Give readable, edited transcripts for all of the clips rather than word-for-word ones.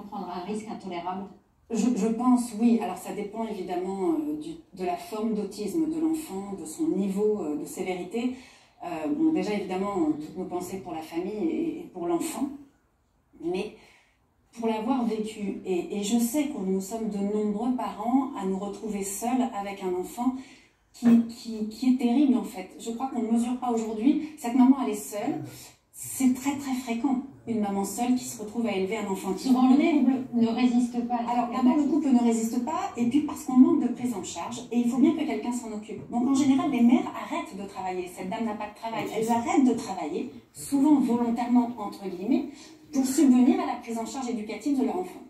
parent prendre un risque intolérable? Je pense, oui. Alors ça dépend évidemment de la forme d'autisme de l'enfant, de son niveau de sévérité. Bon, déjà évidemment, toutes nos pensées pour la famille et pour l'enfant, mais pour l'avoir vécu, et je sais que nous sommes de nombreux parents à nous retrouver seuls avec un enfant qui est terrible en fait. Je crois qu'on ne mesure pas aujourd'hui, cette maman elle est seule, c'est très très fréquent, une maman seule qui se retrouve à élever un enfant qui souvent le couple ne résiste pas. Alors d'abord le couple ne résiste pas, et puis parce qu'on manque de prise en charge, et il faut bien que quelqu'un s'en occupe. Donc en général les mères arrêtent de travailler, cette dame n'a pas de travail, elles arrêtent de travailler, souvent volontairement entre guillemets, pour subvenir à la prise en charge éducative de leur enfant.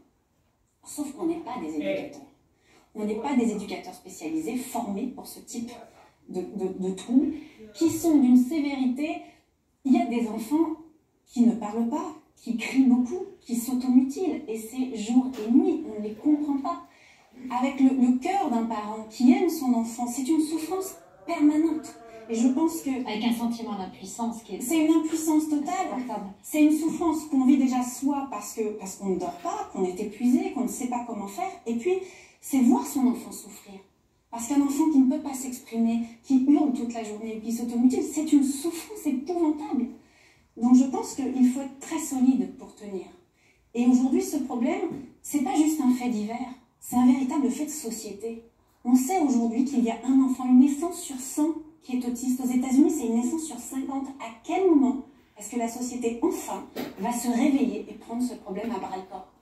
Sauf qu'on n'est pas des éducateurs. On n'est pas des éducateurs spécialisés, formés pour ce type de troubles, qui sont d'une sévérité. Il y a des enfants qui ne parlent pas, qui crient beaucoup, qui s'automutilent, et c'est jour et nuit, on ne les comprend pas. Avec le cœur d'un parent qui aime son enfant, c'est une souffrance permanente. Et je pense que... Avec un sentiment d'impuissance qui est... C'est une impuissance totale. C'est une souffrance qu'on vit déjà soit parce qu'on ne dort pas, qu'on est épuisé, qu'on ne sait pas comment faire. Et puis, c'est voir son enfant souffrir. Parce qu'un enfant qui ne peut pas s'exprimer, qui hurle toute la journée, qui s'automutile, c'est une souffrance épouvantable. Donc je pense qu'il faut être très solide pour tenir. Et aujourd'hui, ce problème, c'est pas juste un fait divers, c'est un véritable fait de société. On sait aujourd'hui qu'il y a un enfant, une naissance sur 100 qui est autiste. Aux États-Unis, c'est une naissance sur 50. À quel moment est-ce que la société, enfin, va se réveiller et prendre ce problème à bras-le-corps ?